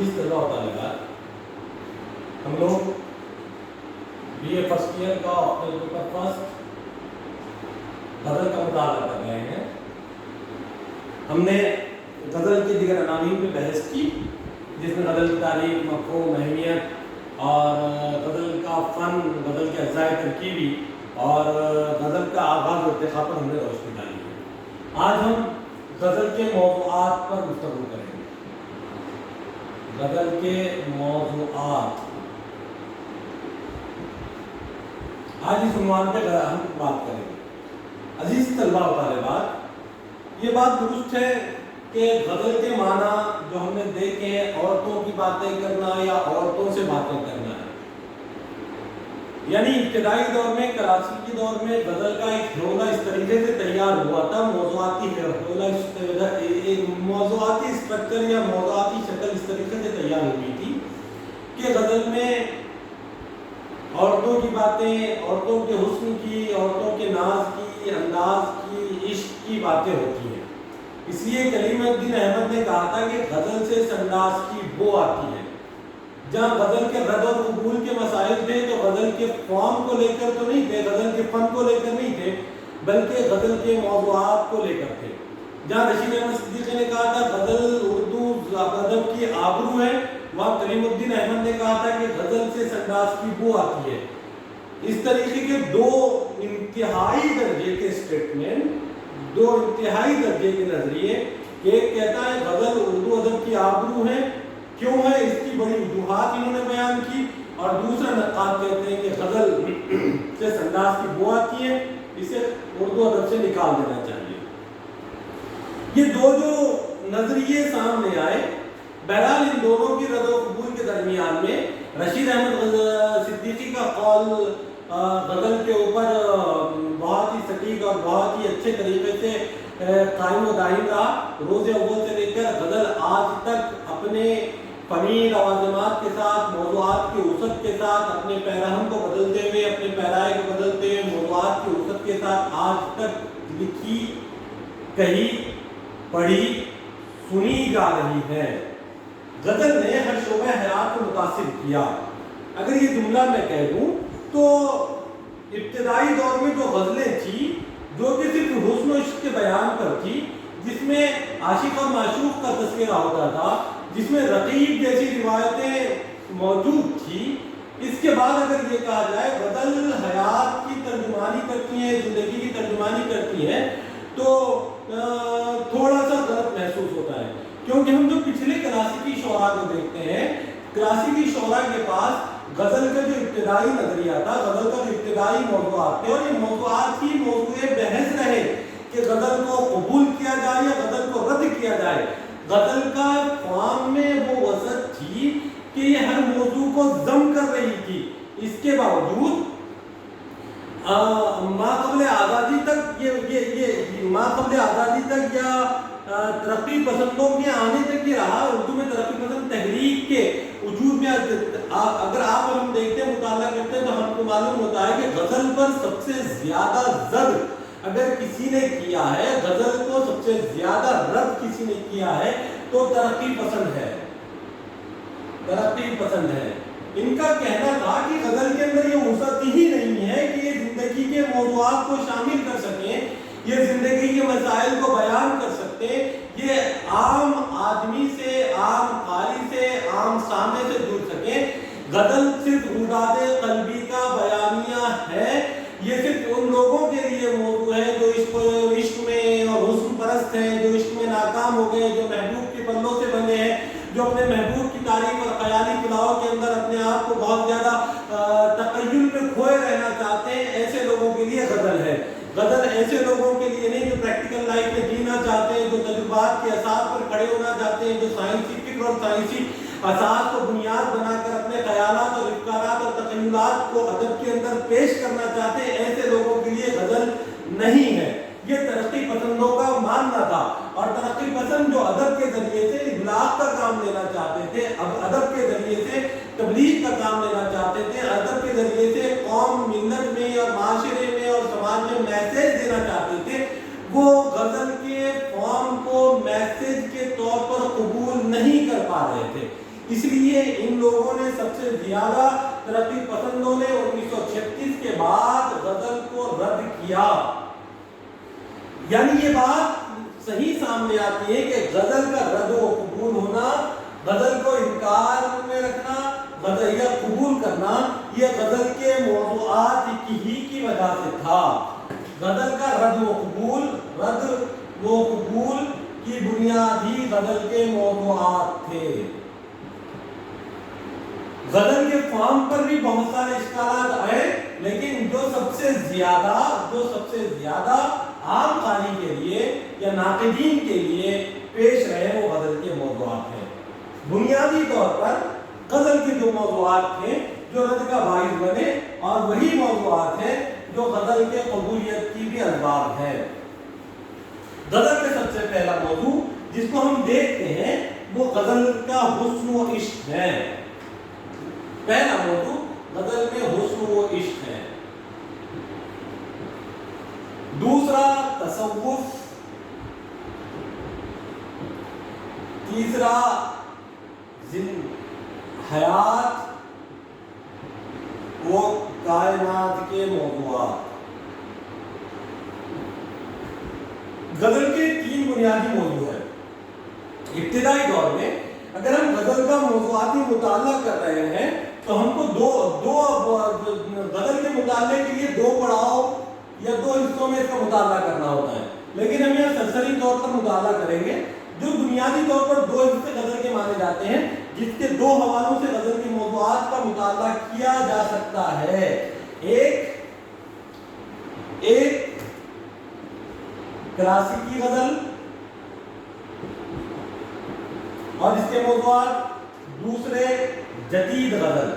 عزیز طلباء و طالبات، ہم لوگ بی اے فرسٹ ایئر کا پیپر فرسٹ غزل کا مطالعہ کر رہے ہیں۔ ہم نے غزل کی دیگر عناوین پہ بحث کی، جس میں غزل کی تاریخ، مفہوم، اہمیت اور غزل کا فن، غزل کے اجزاء ترکیبی اور غزل کا آغاز و ارتقاء پر ہم نے روشنی ڈالی ہے۔ آج ہم غزل کے موضوعات پر گفتگو کریں گے۔ غزل کے موضوعات، آج اس عنوان پہ ہم بات کریں گے۔ عزیز طلباء و طالبات، یہ بات درست ہے کہ غزل کے معنی جو ہم نے دیکھے عورتوں کی باتیں کرنا یا عورتوں سے باتیں کرنا ہے، یعنی ابتدائی دور میں، کلاسیکی دور میں غزل کا ایک حوالہ اس طریقے سے تیار ہوا تھا، موضوعاتی اسٹرکچر یا موضوعاتی شکل اس طریقے سے تیار ہوئی تھی کہ غزل میں عورتوں کی باتیں، عورتوں کے حسن کی، عورتوں کے ناز کی، انداز کی، عشق کی باتیں ہوتی ہیں۔ اس لیے کلیم الدین احمد نے کہا تھا کہ غزل سے اس انداز کی بو آتی ہے۔ جہاں غزل کے رد و قبول کے مسائل تھے تو غزل کے فارم کو لے کر تو نہیں تھے، غزل کے فن کو لے کر نہیں تھے، بلکہ غزل کے موضوعات کو لے کر تھے۔ جہاں رشید احمد صدیقی نے کہا تھا غزل اردو ادب کی آبرو ہے، وہاں کلیم الدین احمد نے کہا تھا کہ غزل سے اس انداز کی بو آتی ہے۔ اس طریقے کے دو انتہائی درجے کے اسٹیٹمنٹ، دو انتہائی درجے کے نظریے، ایک کہتا ہے غزل اردو ادب کی آبرو ہے، کیوں ہے، اس کی بڑی وجوہات انہوں نے بیان کی، اور دوسرا نقاد کہتے ہیں کہ غزل سے اس انداز کی بو آتی ہے، اسے اردو ادب سے نکال دینا چاہیے۔ یہ دو جو نظریے سامنے آئے، بہرحال ان دونوں کی رد و قبول کے درمیان میں رشید احمد صدیقی کا قول غزل کے اوپر بہت ہی سٹیک اور بہت ہی اچھے طریقے سے قائم و دائم رہا۔ روز اول سے لے کر غزل آج تک اپنے فنی لوازمات کے ساتھ، موضوعات کی وسعت کے ساتھ، اپنے پیراہم کو بدلتے ہوئے، اپنے پیرائے کو بدلتے ہوئے، موضوعات کی وسعت کے ساتھ آج تک لکھی، کہی، پڑھی، سنی جا رہی ہے۔ غزل نے ہر شعبہ حیات کو متاثر کیا۔ اگر یہ جملہ میں کہہ دوں تو ابتدائی دور میں جو غزلیں تھیں، جو کہ صرف حسن و عشق کے بیان پر تھی، جس میں عاشق اور معشوق کا تذکرہ ہوتا تھا، جس میں رقیب جیسی روایتیں موجود تھی، اس کے بعد اگر یہ کہا جائے غزل حیات کی ترجمانی کرتی ہے، زندگی کی ترجمانی کرتی ہے، تو تھوڑا سا غلط محسوس ہوتا ہے۔ کیونکہ ہم جو پچھلے کلاسیکی شعراء کو دیکھتے ہیں، کلاسیکی شعراء کے پاس غزل کا جو ابتدائی نظریہ تھا، غزل کا جو ابتدائی موضوعات تھے، اور یہ موضوعات ہی موضوع بحث رہے کہ غزل کو قبول کیا جائے یا غزل کو رد کیا جائے۔ غزل کا فارم میں وہ وسعت تھی کہ یہ ہر موضوع کو ضم کر رہی تھی۔ اس کے باوجود ماقبل آزادی تک ماقبل آزادی تک یا ترقی پسندوں کے آنے تک یہ رہا۔ اردو میں ترقی پسند تحریک کے وجود میں اگر آپ اور ہم دیکھتے ہیں، مطالعہ کرتے ہیں، تو ہم کو معلوم ہوتا ہے کہ غزل پر سب سے زیادہ زد اگر کسی نے کیا ہے، غزل کو سب سے زیادہ رد کسی نے کیا ہے تو ترقی پسند ہے، ترقی پسند ہے۔ ان کا کہنا تھا کہ غزل کے اندر یہ وسعت ہی نہیں ہے کہ یہ زندگی کے موضوعات کو شامل کر سکیں، یہ زندگی کے مسائل کو بیان کر سکتے، یہ عام آدمی سے، عام قاری سے، عام سامع سے جڑ سکیں۔ غزل صرف مداد قلبی کا بیانیہ ہے، یہ صرف ان لوگوں کے لیے موضوع ہے جو عشق میں اور حسن پرست ہیں، جو عشق میں ناکام ہو گئے، جو محبوب کے پلوں سے بندھے ہیں، جو اپنے محبوب کی تعریف اور خیالی پلاؤ کے اندر اپنے آپ کو بہت زیادہ تخیل میں کھوئے رہنا چاہتے ہیں، ایسے لوگوں کے لیے غزل ہے۔ غزل ایسے لوگوں کے لیے نہیں جو پریکٹیکل لائف میں جینا چاہتے ہیں، جو تجربات کے اساس پر کھڑے ہونا چاہتے ہیں، جو سائنسی فکر اور سائنسی اساس کو بنیاد بنا کر اپنے خیالات اور افکارات اور تخیلات کو ادب کے اندر پیش کرنا چاہتے ہیں، ایسے لوگوں کے لیے غزل نہیں ہے۔ یہ ترقی پسندوں کا ماننا تھا، اور ترقی پسند جو ادب کے ذریعے سے ابلاغ کا کام لینا چاہتے تھے، ادب کے ذریعے سے تبلیغ کا کام لینا چاہتے تھے، ادب کے ذریعے سے قوم، ملت میں اور معاشرے میں اور سماج میں میسیج دینا چاہتے تھے، وہ غزل کے فارم کو میسیج کے طور پر قبول نہیں کر پا رہے تھے۔ اس لیے ان لوگوں نے سب سے زیادہ ترقی پسندوں نے 1936 کے بعد غزل کو رد کیا. یعنی یہ بات صحیح سامنے آتی ہے کہ غزل کا رد و قبول ہونا، غزل کو انکار میں رکھنا، غزل یا قبول کرنا، یہ غزل کے موضوعات کی وجہ سے تھا. غزل کا رد و قبول کی بنیادی غزل کے موضوعات تھے. غزل کے فارم پر بھی بہت سارے اشکالات آئے، لیکن جو سب سے زیادہ عام قاری کے لیے یا ناقدین کے لیے پیش رہے وہ غزل کے موضوعات ہیں. بنیادی طور پر غزل کے جو موضوعات تھے جو رد کا باعث بنے، اور وہی موضوعات ہیں جو غزل کے قبولیت کی بھی اسباب ہے. غزل کا سب سے پہلا موضوع جس کو ہم دیکھتے ہیں وہ غزل کا حسن و عشق ہے. پہلا موضوع غزل میں حسن و عشق ہے. دوسرا تصوف، تیسرا حیات و کائنات کے موضوعات. غزل کے 3 بنیادی موضوع ہیں. ابتدائی دور میں اگر ہم غزل کا موضوعاتی مطالعہ کر رہے ہیں تو ہم کو دو غزل کے مطالعے کے لیے 2 پڑاؤ یا 2 حصوں میں اس کا مطالعہ کرنا ہوتا ہے. لیکن ہم یہاں سرسری طور پر مطالعہ کریں گے. جو بنیادی طور پر 2 حصے غزل کے مانے جاتے ہیں جس کے 2 حوالوں سے غزل کے موضوعات کا مطالعہ کیا جا سکتا ہے. ایک کلاسیکی غزل اور اس کے موضوعات، دوسرے جدید غزل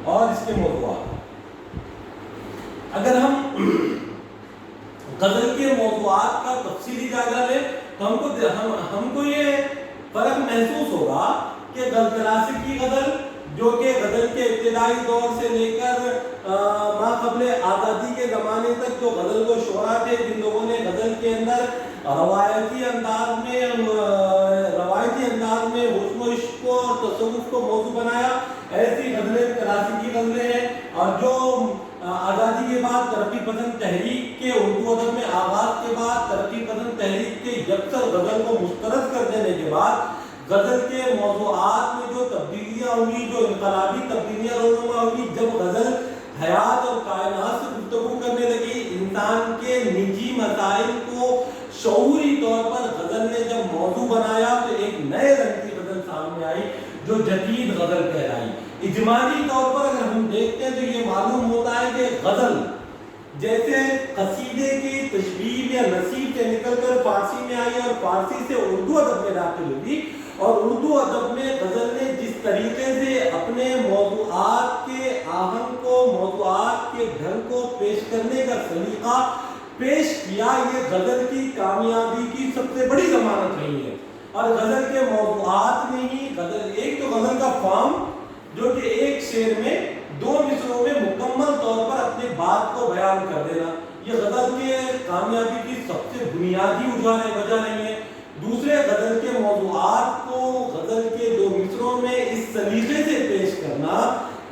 اور اس کے موضوعات. اگر ہم غزل کے موضوعات کا تفصیلی جائزہ لیں تو ہم کو یہ فرق محسوس ہوگا کہ کلاسیکی غزل جو کہ غزل کے ابتدائی دور سے لے کر ما قبل آزادی کے زمانے تک جو غزل کو شعراء تھے جن لوگوں نے غزل کے اندر روایتی انداز میں حسن و عشق کو اور تصوف کو موضوع بنایا، ایسی غزلیں کلاسیکی غزلیں ہیں. اور جو آزادی کے بعد ترقی پسند تحریک کے اردو ادب میں آغاز کے بعد ترقی پسند تحریک کے یکسر غزل کو مسترد کر دینے کے بعد غزل کے موضوعات میں جو تبدیلیاں ہوئی، جو انقلابی تبدیلیاں رونما ہوئی، جب غزل حیات اور کائنات سے گفتگو کرنے لگی، انسان کے نجی مسائل کو شعوری طور پر غزل نے جب موضوع بنایا تو ایک نئے رنگ کی غزل سامنے آئی جو جدید غزل کہلائی. اجمالی طور پر اگر ہم دیکھتے ہیں تو یہ معلوم ہوتا ہے کہ غزل جیسے قصیدے کی تشبیہ یا نصیب سے نکل کر فارسی میں آئی اور فارسی سے اردو ادب میں داخل ہوئی، اور اردو ادب میں غزل نے جس طریقے سے اپنے موضوعات کے آہنگ کو، موضوعات کے ڈھنگ کو پیش کرنے کا سلیقہ پیش کیا، یہ غزل کی کامیابی کی سب سے بڑی ضمانت رہی ہے. اور غزل کے موضوعات میں ہی ایک تو غزل کا فارم جو کہ ایک شعر میں 2 مصرعوں میں مکمل طور پر اپنی بات کو بیان کر دینا، یہ غزل کے کامیابی کی سب سے بنیادی وجہ نہیں ہے. دوسرے غزل کے موضوعات کو غزل کے 2 مصرعوں میں اس سلیقے سے پیش کرنا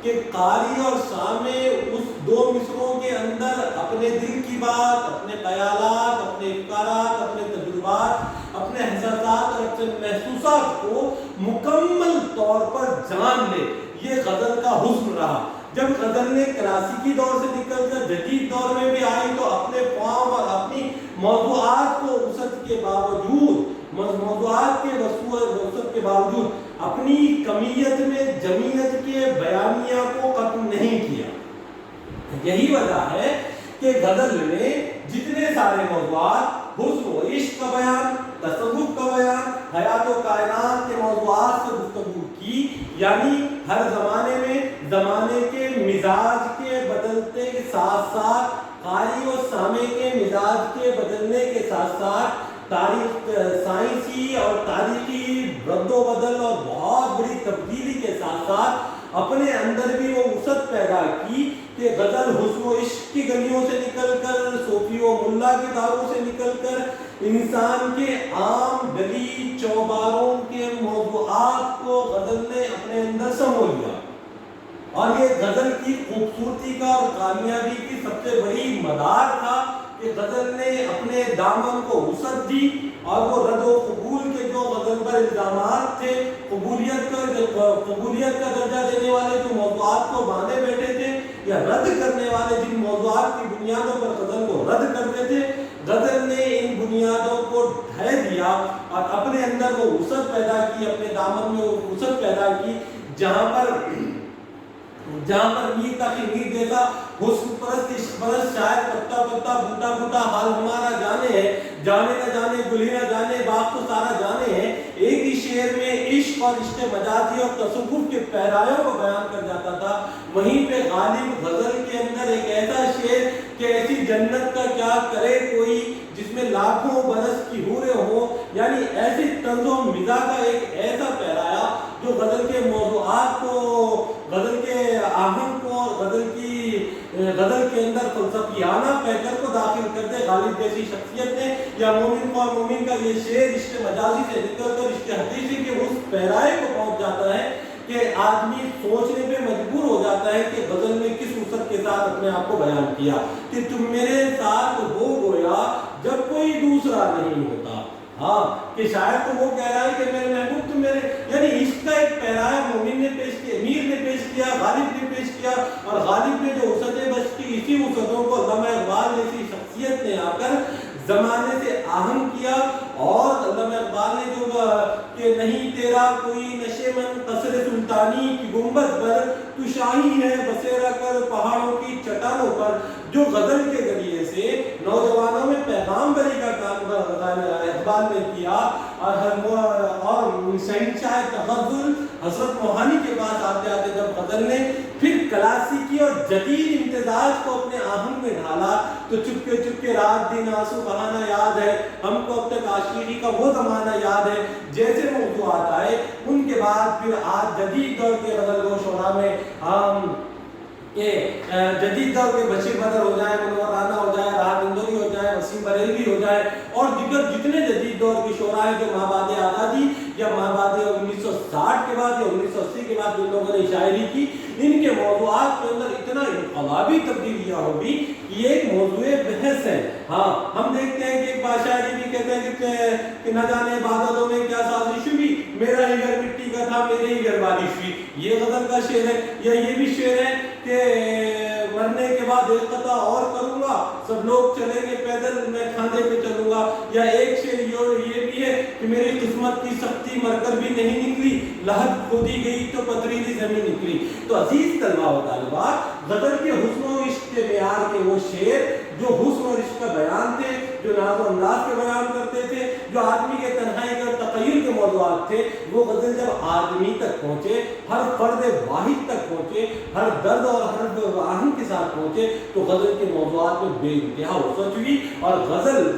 کہ قاری اور سامع اس 2 مصرعوں کے اندر اپنے دل کی بات، اپنے خیالات، اپنے افکارات، اپنے تجربات، اپنے احساسات اور اپنے محسوسات کو مکمل طور پر جان لے، یہ غزل کا حسن رہا. جب غزل نے کلاسیکی دور سے نکل کر جدید دور میں بھی آئی تو اپنے فارم اور اپنی موضوعات کو وسعت کے باوجود، موضوعات کے وسعت کے باوجود اپنی کمیت میں جمیت کے بیانیہ کو ختم نہیں کیا. یہی وجہ ہے کہ غزل نے جتنے سارے موضوعات، حسن و عشق کا بیان، تصوف کا بیان، حیات و کائنات کے موضوعات سے گفتگو کی، یعنی ہر زمانے میں زمانے کے مزاج کے بدلتے کے ساتھ ساتھ، قاری و سامع کے مزاج کے بدلنے کے ساتھ ساتھ، تاریخ سائنسی اور تاریخی رد و بدل اور بہت بڑی تبدیلی کے ساتھ ساتھ اپنے اندر بھی وہ وسعت پیدا کی کہ غزل حسن و عشق کی گلیوں سے نکل کر، صوفی و ملا کے داروں سے نکل کر انسان کے عام گلی چوباروں کے موضوعات کو غزل نے اپنے اندر سمو لیا، اور یہ غزل کی خوبصورتی کا اور کامیابی کی سب سے بڑی مدار تھا کہ غزل نے اپنے دامن کو وسعت دی، اور وہ رد و قبول کے جو غزل پر الزامات تھے، قبولیت کا درجہ دینے والے جو موضوعات کو باندھے بیٹھے تھے، یا رد کرنے والے جن موضوعات کی بنیادوں پر غزل کو رد کرتے تھے، غزل نے ان بنیادوں کو ڈھہ دیا اور اپنے اندر وہ وسعت پیدا کی، اپنے دامن میں وہ وسعت پیدا کی، جہاں پر میر تقی میر جیسا حسن پرست عشق پرست شاعر پتا پتا بوٹا بوٹا حال ہمارا جانے ہے، جانے نہ جانے گلی نہ جانے باغ تو سارا جانے ہے، ایک ہی شعر میں عشق اور عشق مجازی اور تصوف کے پہرایوں کو بیان کر جاتا تھا، وہیں پہ غالب غزل کے اندر ایک ایسا شعر کہ ایسی جنت کا کیا کرے کوئی جس میں لاکھوں برس کی حوریں ہوں، یعنی ایسی طنز و مزاح کا ایک ایسا پہرایا جو غزل کے موضوعات کو، غزل کے آہنگ کو، غزل کے اندر فلسفیانہ پیکر کو داخل کر دے۔ غالب جیسی شخصیت نے یا مومن کو مومن کا یہ شعر عشق مجازی سے نکل کر عشق حقیقی کے اس پہرائے کو پہنچ جاتا ہے کہ آدمی سوچنے پہ مجبور ہو جاتا ہے کہ غزل نے کس وسعت کے ساتھ اپنے آپ کو بیان کیا کہ تم میرے ساتھ ہو گویا جب کوئی دوسرا نہیں ہوتا۔ ہاں کہ شاعر تو وہ کہہ رہا ہے کہ میرے محبوب تم میرے، یعنی عشق کا ایک پیرایا مومن نے پیش کیا، میر نے پیش کیا، غالب نے پیش کیا، اور غالب نے جو وسعتیں بخش کی، اسی وسعتوں کو علامہ اقبال جیسی شخصیت نے آ کر زمانے سے آہنگ کیا، اور علامہ اقبال نے جو کہ نہیں تیرا کوئی نشے من قصر سلطانی کی گنبد پر تو شاہی ہے بسیرا کر پہاڑوں کی چٹانوں پر، جو غزل کے ذریعے سے نوجوانوں میں پیغام بری کا کام اقبال نے کیا، اور شہنشاہ تغزل حضرت موہانی کے پاس آتے آتے جب غزل نے پھر کلاسیکی اور جدید امتزاج کو اپنے آہنگ میں ڈھالا تو چپکے چپکے رات دن آنسو بہانا یاد ہے، ہم کو اب تک عاشقی کا وہ زمانہ یاد ہے، جیسے موضوعات آئے ان کے بعد پھر آج جدید دور کے غزل گو شعراء میں ہم جدید دور کے بشیر بدر ہو جائے، منور رانا ہو جائے، راحت اندوری ہو جائے، وسیم بریلوی ہو جائے، اور دیگر جتنے جدید دور کے شعراء ہیں جو مابعد آزادی یا مابعد 1960 کے بعد یا 1980 کے بعد جن لوگوں نے شاعری کی، ان کے موضوعات کے اندر اتنا انقلابی تبدیلیاں ہوگی کہ یہ ایک موضوع بحث ہے۔ ہاں ہم دیکھتے ہیں کہ ایک بادشاہ بھی کہتے ہیں کہ نہ جانے بادلوں میں کیا سازش ہوئی، میرا ہی گھر مٹی کا تھا میرے ہی گھر بارش ہوئی، یہ غزل کا شعر ہے۔ یا یہ بھی شعر ہے کہ مرنے کے بعد ایک قطع اور کروں گا، سب لوگ چلیں گے پیدل میں کھاندے پہ چلوں گا۔ یا ایک شعر یہ بھی ہے کہ میری قسمت کی سختی مر کر بھی نہیں نکلی، لحد کھودی گئی تو پتھریلی زمین نکلی۔ تو عزیز طلباء و طالبات، غزل کے حسن و عشق کے معیار کے وہ شعر جو حسن اور عشق کا بیان تھے، جو ناز و انداز کے بیان کرتے تھے، جو آدمی کے تنہائی کے اور تخیل کے موضوعات تھے، وہ غزل جب آدمی تک پہنچے، ہر فرد واحد تک پہنچے، ہر درد اور ہر آہنگ کے ساتھ پہنچے، تو غزل کے موضوعات میں بے انتہا وسعت ہوئی، اور غزل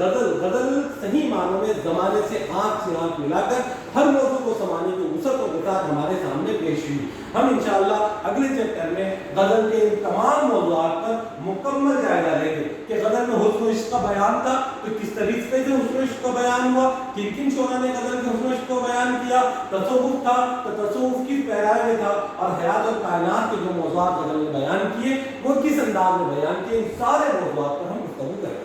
صحیح معنوں میں زمانے سے آنکھ ملا کر ہر موضوع کو سمانے کی وسعت کے ساتھ ہمارے سامنے پیش ہوئی۔ ہم انشاءاللہ اگلے چیپٹر میں غزل کے ان تمام موضوعات پر مکمل جائزہ لیں گے کہ غزل میں حسن و عشق کا بیان تھا تو کس طریقے سے حسن و عشق کا بیان ہوا، کن کن شعراء نے غزل کے حسن و عشق کو بیان کیا، تصوف تھا تو تصوف کی پیرائے میں تھا، اور حیات اور کائنات کے جو موضوعات غزل نے بیان کیے وہ کس انداز میں بیان کیے، ان سارے موضوعات پر ہم گفتگو کریں گے۔